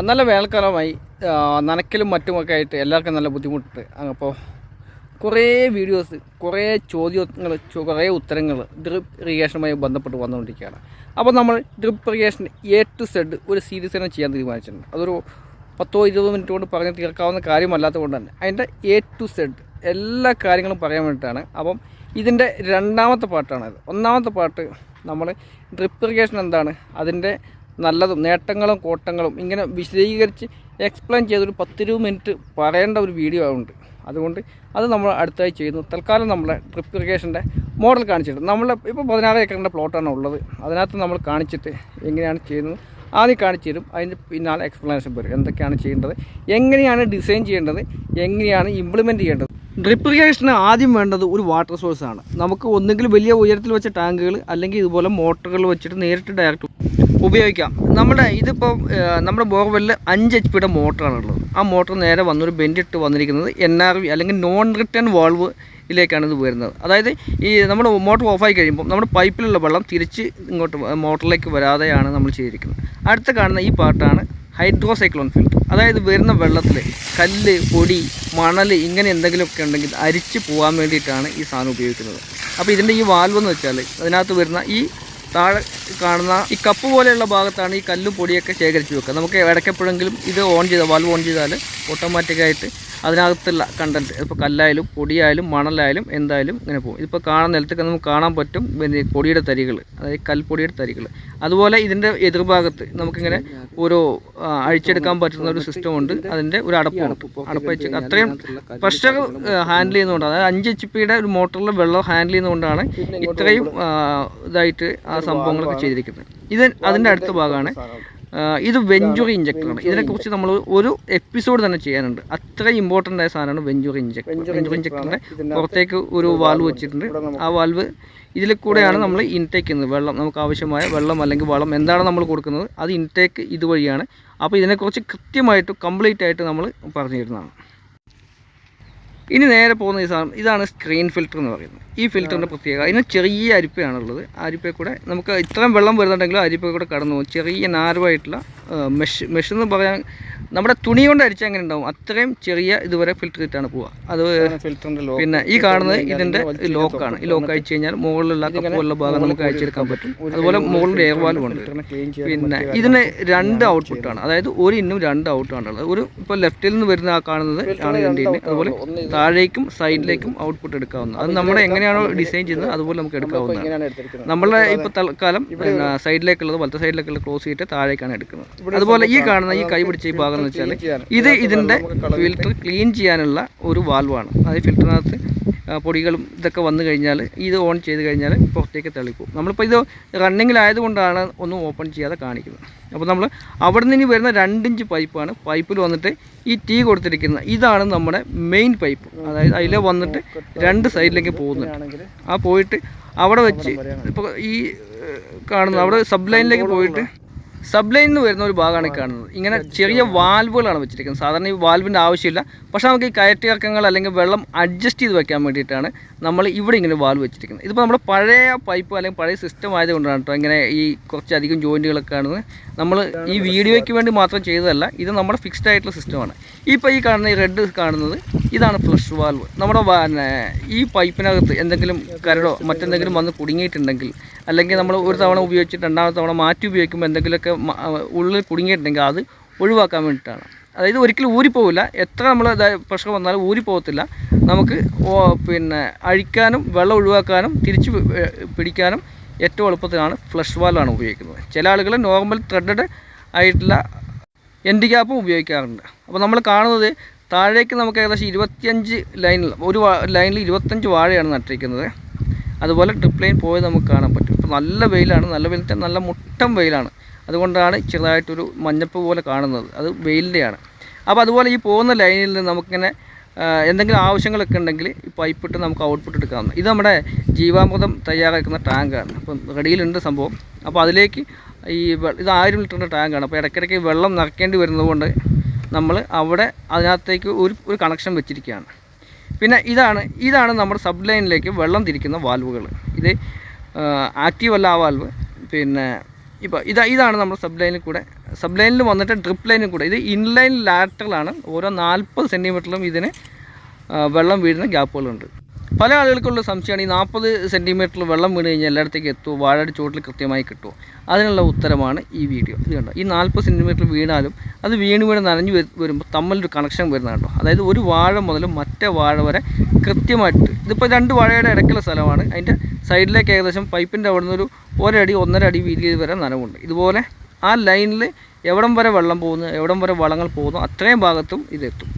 നല്ല വേനൽക്കാലമായി നനയ്ക്കലും മറ്റുമൊക്കെ ആയിട്ട് എല്ലാവർക്കും നല്ല ബുദ്ധിമുട്ടുണ്ട്. അപ്പോൾ കുറേ വീഡിയോസ്, കുറേ ചോദ്യങ്ങൾ, കുറേ ഉത്തരങ്ങൾ ഡ്രിപ്പ് ഇറിഗേഷനുമായി ബന്ധപ്പെട്ട് വന്നുകൊണ്ടിരിക്കുകയാണ്. അപ്പോൾ നമ്മൾ drip irrigation A to Z ഒരു സീരീസ് തന്നെ ചെയ്യാൻ തീരുമാനിച്ചിട്ടുണ്ട്. അതൊരു 10-20 മിനിറ്റ് കൊണ്ട് പറഞ്ഞ് തീർക്കാവുന്ന കാര്യമല്ലാത്തത് കൊണ്ട് തന്നെ അതിൻ്റെ A to Z എല്ലാ കാര്യങ്ങളും പറയാൻ വേണ്ടിയിട്ടാണ്. അപ്പം ഇതിൻ്റെ രണ്ടാമത്തെ പാർട്ടാണിത്. ഒന്നാമത്തെ പാർട്ട് നമ്മൾ ഡ്രിപ്പ് ഇറിഗേഷൻ എന്താണ്, അതിൻ്റെ നല്ലതും നേട്ടങ്ങളും കോട്ടങ്ങളും ഇങ്ങനെ വിശദീകരിച്ച് എക്സ്പ്ലെയിൻ ചെയ്തൊരു 10-20 മിനിറ്റ് പറയേണ്ട ഒരു വീഡിയോ ഉണ്ട്. അതുകൊണ്ട് അത് നമ്മൾ അടുത്തായി ചെയ്യുന്നു. തൽക്കാലം നമ്മളെ ഡ്രിപ്പ് ഇറിഗേഷൻ്റെ മോഡൽ കാണിച്ചിട്ട് നമ്മൾ ഇപ്പോൾ 16 ഏക്കറിൻ്റെ പ്ലോട്ടാണ് ഉള്ളത്. അതിനകത്ത് നമ്മൾ കാണിച്ചിട്ട് എങ്ങനെയാണ് ചെയ്യുന്നത് ആദ്യം കാണിച്ചു തരും. അതിൻ്റെ പിന്നാലെ എക്സ്പ്ലനേഷൻ വരും, എന്തൊക്കെയാണ് ചെയ്യേണ്ടത്, എങ്ങനെയാണ് ഡിസൈൻ ചെയ്യേണ്ടത്, എങ്ങനെയാണ് ഇംപ്ലിമെൻറ്റ് ചെയ്യേണ്ടത്. ഡ്രിപ്പ് ഇറിഗേഷന് ആദ്യം വേണ്ടത് ഒരു വാട്ടർ സോഴ്സാണ്. നമുക്ക് ഒന്നുകിൽ വലിയ ഉയരത്തിൽ വെച്ച ടാങ്കുകൾ അല്ലെങ്കിൽ ഇതുപോലെ മോട്ടറുകൾ വെച്ചിട്ട് നേരിട്ട് ഡയറക്റ്റ് ഉപയോഗിക്കാം. നമ്മുടെ ബോർവെല്ലിൽ 5 HP മോട്ടറാണുള്ളത്. ആ മോട്ടർ നേരെ വന്നൊരു ബെൻഡിട്ട് വന്നിരിക്കുന്നത് NRV അല്ലെങ്കിൽ നോൺ റിട്ടേൺ വാൾവിലേക്കാണ് ഇത് വരുന്നത്. അതായത് ഈ നമ്മൾ മോട്ടർ ഓഫായി കഴിയുമ്പോൾ നമ്മുടെ പൈപ്പിലുള്ള വെള്ളം തിരിച്ച് ഇങ്ങോട്ട് മോട്ടറിലേക്ക് വരാതെയാണ് നമ്മൾ ചെയ്തിരിക്കുന്നത്. അടുത്ത കാണുന്ന ഈ പാർട്ടാണ് ഹൈഡ്രോസൈക്ലോൺ ഫിൽറ്റർ. അതായത് വരുന്ന വെള്ളത്തിൽ കല്ല്, പൊടി, മണൽ ഇങ്ങനെ എന്തെങ്കിലുമൊക്കെ ഉണ്ടെങ്കിൽ അരിച്ച് പോകാൻ വേണ്ടിയിട്ടാണ് ഈ സാധനം ഉപയോഗിക്കുന്നത്. അപ്പോൾ ഇതിൻ്റെ ഈ വാൽവ് എന്ന് വെച്ചാൽ അതിനകത്ത് വരുന്ന ഈ താഴെ കാണുന്ന ഈ കപ്പ് പോലെയുള്ള ഭാഗത്താണ് ഈ കല്ലും പൊടിയൊക്കെ ശേഖരിച്ച് വെക്കുക. നമുക്ക് ഇടയ്ക്കെപ്പോഴെങ്കിലും ഇത് വാൽവ് ഓൺ ചെയ്താൽ ഓട്ടോമാറ്റിക്കായിട്ട് അതിനകത്തുള്ള കണ്ടൻറ്റ്, ഇപ്പോൾ കല്ലായാലും പൊടിയായാലും മണലായാലും എന്തായാലും ഇങ്ങനെ പോകും. ഇപ്പോൾ കാണുന്ന നിലത്തൊക്കെ നമുക്ക് കാണാൻ പറ്റും പൊടിയുടെ തരികൾ, അതായത് കൽപ്പൊടിയുടെ തരികൾ. അതുപോലെ ഇതിൻ്റെ എതിർഭാഗത്ത് നമുക്കിങ്ങനെ ഒരു അഴിച്ചെടുക്കാൻ പറ്റുന്ന ഒരു സിസ്റ്റം ഉണ്ട്. അതിൻ്റെ ഒരു അടപ്പ് വെച്ച് അത്രയും പ്രഷർ ഹാൻഡിൽ ചെയ്യുന്നതുകൊണ്ട്, അതായത് 5 HP ഒരു മോട്ടറിൽ വെള്ളം ഹാൻഡിൽ ചെയ്യുന്നതുകൊണ്ടാണ് ഇത്രയും ഇതായിട്ട് ആ സംഭവങ്ങളൊക്കെ ചെയ്തിരിക്കുന്നത്. അതിൻ്റെ അടുത്ത ഭാഗമാണ് ഇത് വെഞ്ചുറി ഇഞ്ചക്ടറാണ്. ഇതിനെക്കുറിച്ച് നമ്മൾ ഒരു എപ്പിസോഡ് തന്നെ ചെയ്യാനുണ്ട്. അത്ര ഇമ്പോർട്ടൻ്റ് ആയ സാധനമാണ് വെഞ്ചുറി ഇഞ്ചക്ടർ. വെഞ്ചുറി ഇഞ്ചക്ടറിൻ്റെ പുറത്തേക്ക് ഒരു വാൽവ് വെച്ചിട്ടുണ്ട്. ആ വാൽവ് ഇതിൽ കൂടെയാണ് നമ്മൾ ഇൻടേക്ക് ചെയ്യുന്നത്. വെള്ളം, നമുക്ക് ആവശ്യമായ വെള്ളം അല്ലെങ്കിൽ വളം എന്താണ് നമ്മൾ കൊടുക്കുന്നത് അത് ഇൻടേക്ക് ഇതുവഴിയാണ്. അപ്പോൾ ഇതിനെക്കുറിച്ച് കൃത്യമായിട്ട് കംപ്ലീറ്റ് ആയിട്ട് നമ്മൾ പറഞ്ഞു തരുന്നതാണ്. ഇനി നേരെ പോകുന്ന ഈ സാധനം, ഇതാണ് സ്ക്രീൻ ഫിൽറ്റർ എന്ന് പറയുന്നത്. ഈ ഫിൽറ്ററിൻ്റെ പ്രത്യേകത, അതിന് ചെറിയ അരിപ്പയാണുള്ളത്. ആ അരിപ്പയിൽ കൂടെ നമുക്ക് ഇത്രയും വെള്ളം വരുന്നുണ്ടെങ്കിലും അരിപ്പയിൽ കൂടെ കടന്നു പോകും. ചെറിയ നാരുമായിട്ടുള്ള മെഷ് എന്ന് പറയാൻ നമ്മുടെ തുണി കൊണ്ട് അരിച്ചാൽ അങ്ങനെ ഉണ്ടാവും. അത്രയും ചെറിയ ഇതുവരെ ഫിൽറ്റർ ചെയ്തിട്ടാണ് പോവുക. അത് ഫിൽറ്ററിൻ്റെ പിന്നെ ഈ കാണുന്നത് ഇതിൻ്റെ ലോക്കാണ്. ഈ ലോക്ക് അയച്ചു കഴിഞ്ഞാൽ മുകളിലുള്ള കപ്പുള്ള ഭാഗം നമുക്ക് അയച്ചെടുക്കാൻ പറ്റും. അതുപോലെ മുകളിൽ എയർ വാൽവ് ഉണ്ട്. പിന്നെ ഇതിന് 2 ഔട്ട്പുട്ടാണ്, അതായത് ഒരു ഇന്നും 2 ഔട്ടാണുള്ളത്. ഒരു ഇപ്പോൾ ലെഫ്റ്റിൽ നിന്ന് വരുന്ന ആ കാണുന്നത് ആണ് ഇതിൻ്റെ ഇന്ന്. അതുപോലെ താഴേക്കും സൈഡിലേക്കും ഔട്ട്പുട്ട് എടുക്കാവുന്നത്. അത് നമ്മുടെ എങ്ങനെയാണോ ഡിസൈൻ ചെയ്യുന്നത് അതുപോലെ നമുക്ക് എടുക്കാവുന്നതാണ്. നമ്മളെ ഇപ്പോൾ തൽക്കാലം സൈഡിലേക്കുള്ളത്, വലത്തെ സൈഡിലേക്കുള്ള ക്ലോസ് ചെയ്തിട്ട് താഴേക്കാണ് എടുക്കുന്നത്. അതുപോലെ ഈ കാണുന്ന ഈ കൈ പിടിച്ച ഈ ഭാഗം എന്ന് വെച്ചാൽ ഇത് ഇതിൻ്റെ ഫിൽറ്റർ ക്ലീൻ ചെയ്യാനുള്ള ഒരു വാൽവാണ്. അതായത് ഫിൽറ്ററിനകത്ത് പൊടികളും ഇതൊക്കെ വന്നു കഴിഞ്ഞാൽ ഇത് ഓൺ ചെയ്ത് കഴിഞ്ഞാൽ പുറത്തേക്ക് തള്ളിപ്പോകും. നമ്മളിപ്പോൾ ഇത് റണ്ണിങ്ങിലായതുകൊണ്ടാണ് ഒന്നും ഓപ്പൺ ചെയ്യാതെ കാണിക്കുന്നത്. അപ്പോൾ നമ്മൾ അവിടെ നിന്ന് വരുന്ന 2 ഇഞ്ച് പൈപ്പാണ്. പൈപ്പിൽ വന്നിട്ട് ഈ ടീ കൊടുത്തിരിക്കുന്നത് ഇതാണ് നമ്മുടെ മെയിൻ പൈപ്പ്. അതായത് അതിൽ വന്നിട്ട് 2 സൈഡിലേക്ക് പോകുന്നുണ്ട്. ആ പോയിട്ട് അവിടെ വെച്ച് ഇപ്പോൾ ഈ കാണുന്ന അവിടെ സബ് ലൈനിലേക്ക് പോയിട്ട് സബ് ലൈനിൽ നിന്ന് വരുന്ന ഒരു ഭാഗമാണ് കാണുന്നത്. ഇങ്ങനെ ചെറിയ വാൽവുകളാണ് വെച്ചിരിക്കുന്നത്. സാധാരണ ഈ വാൽവിൻ്റെ ആവശ്യമില്ല, പക്ഷേ നമുക്ക് ഈ കയറ്റിറക്കങ്ങൾ അല്ലെങ്കിൽ വെള്ളം അഡ്ജസ്റ്റ് ചെയ്ത് വെക്കാൻ വേണ്ടിയിട്ടാണ് നമ്മൾ ഇവിടെ ഇങ്ങനെ വാൽവ് വെച്ചിരിക്കുന്നത്. ഇതിപ്പോൾ നമ്മുടെ പഴയ പൈപ്പ് അല്ലെങ്കിൽ പഴയ സിസ്റ്റം ആയതുകൊണ്ടാണ് കേട്ടോ ഇങ്ങനെ ഈ കുറച്ചധികം ജോയിൻറ്റുകളൊക്കെ കാണുന്നത്. നമ്മൾ ഈ വീഡിയോയ്ക്ക് വേണ്ടി മാത്രം ചെയ്തതല്ല, ഇത് നമ്മുടെ ഫിക്സ്ഡ് ആയിട്ടുള്ള സിസ്റ്റമാണ്. ഇപ്പോൾ ഈ കാണുന്ന ഈ റെഡ് കാണുന്നത് ഇതാണ് ഫ്ലഷ് വാൽവ്. നമ്മുടെ ഈ പൈപ്പിനകത്ത് എന്തെങ്കിലും കരടോ മറ്റെന്തെങ്കിലും വന്ന് കുടുങ്ങിയിട്ടുണ്ടെങ്കിൽ, അല്ലെങ്കിൽ നമ്മൾ ഒരു തവണ ഉപയോഗിച്ചിട്ട് 2ാമത്തെ തവണ മാറ്റി ഉപയോഗിക്കുമ്പോൾ എന്തെങ്കിലുമൊക്കെ ഉള്ളിൽ കുടുങ്ങിയിട്ടുണ്ടെങ്കിൽ അത് ഒഴിവാക്കാൻ വേണ്ടിയിട്ടാണ്. അതായത് ഒരിക്കലും ഊരിപ്പോവില്ല, എത്ര നമ്മൾ പ്രഷർ വന്നാലും ഊരിപ്പോകത്തില്ല. നമുക്ക് പിന്നെ അഴിക്കാനും വെള്ളം ഒഴിവാക്കാനും തിരിച്ച് പിടിക്കാനും ഏറ്റവും എളുപ്പത്തിലാണ് ഫ്ലഷ് വാൽവാണ് ഉപയോഗിക്കുന്നത്. ചില ആളുകൾ നോർമൽ ത്രെഡഡ് ആയിട്ടുള്ള എൻഡ് ക്യാപ്പും ഉപയോഗിക്കാറുണ്ട്. അപ്പോൾ നമ്മൾ കാണുന്നത് താഴേക്ക് നമുക്ക് ഏകദേശം 25 ലൈനിൽ, ഒരു ലൈനിൽ 25 വാഴയാണ് നട്ടിരിക്കുന്നത്. അതുപോലെ ട്രിപ്പ് ലൈൻ പോയത് നമുക്ക് കാണാൻ പറ്റും. ഇപ്പോൾ നല്ല വെയിലാണ്, നല്ല വെയിലത്തെ നല്ല മുട്ടം വെയിലാണ്. അതുകൊണ്ടാണ് ചെറുതായിട്ടൊരു മഞ്ഞപ്പ് പോലെ കാണുന്നത്, അത് വെയിലിൻ്റെയാണ്. അപ്പോൾ അതുപോലെ ഈ പോകുന്ന ലൈനിൽ നിന്ന് നമുക്കിങ്ങനെ എന്തെങ്കിലും ആവശ്യങ്ങളൊക്കെ ഉണ്ടെങ്കിൽ ഈ പൈപ്പിട്ട് നമുക്ക് ഔട്ട്പുട്ട് എടുക്കാവുന്നത്. ഇത് നമ്മുടെ ജീവാമൃതം തയ്യാറാക്കുന്ന ടാങ്കാണ്. അപ്പം റെഡിയിലുണ്ട് സംഭവം. അപ്പോൾ അതിലേക്ക് ഇത് 1000 ലിറ്ററിൻ്റെ ടാങ്കാണ്. അപ്പോൾ ഇടയ്ക്കിടയ്ക്ക് വെള്ളം നിറയ്ക്കേണ്ടി വരുന്നതുകൊണ്ട് നമ്മൾ അവിടെ അതിനകത്തേക്ക് ഒരു കണക്ഷൻ വെച്ചിരിക്കുകയാണ്. പിന്നെ ഇതാണ് നമ്മുടെ സബ് ലൈനിലേക്ക് വെള്ളം തിരിക്കുന്ന വാൽവുകൾ. ഇത് ആക്റ്റീവ് അല്ല ആ വാൽവ്. പിന്നെ ഇപ്പോൾ ഇതാണ് നമ്മുടെ സബ് ലൈനിൽ കൂടെ സബ് ലൈനിൽ വന്നിട്ട് ഡ്രിപ്പ് ലൈനും കൂടെ. ഇത് ഇൻലൈൻ ലാറ്ററലാണ്. ഓരോ 40 സെൻറ്റിമീറ്ററിലും ഇതിന് വെള്ളം വീഴുന്ന ഗ്യാപ്പുകളുണ്ട്. പല ആളുകൾക്കുള്ള സംശയമാണ് ഈ 40 സെൻറ്റിമീറ്ററിൽ വെള്ളം വീണ് കഴിഞ്ഞാൽ എല്ലായിടത്തേക്ക് എത്തുമോ, വാഴയുടെ ചുവട്ടിൽ കൃത്യമായി കിട്ടുമോ? അതിനുള്ള ഉത്തരമാണ് ഈ വീഡിയോ. ഇത് കണ്ടോ, ഈ 40 സെൻറ്റിമീറ്റർ വീണാലും അത് വീണ് നനഞ്ഞു വരുമ്പോൾ തമ്മിലൊരു കണക്ഷൻ വരുന്നത് കണ്ടോ. അതായത് ഒരു വാഴ മുതൽ മറ്റേ വാഴ വരെ കൃത്യമായിട്ട്, ഇതിപ്പോൾ 2 വാഴയുടെ ഇടയ്ക്കുള്ള സ്ഥലമാണ്. അതിൻ്റെ സൈഡിലേക്ക് ഏകദേശം പൈപ്പിൻ്റെ അവിടെ നിന്ന് ഒരു 1 അടി 1.5 അടി വീതി വരെ നനവുണ്ട്. ഇതുപോലെ ആ ലൈനിൽ എവിടം വരെ വെള്ളം പോകുന്നു, എവിടം വരെ വളങ്ങൾ പോകുന്നു, അത്രയും ഭാഗത്തും ഇതെത്തും.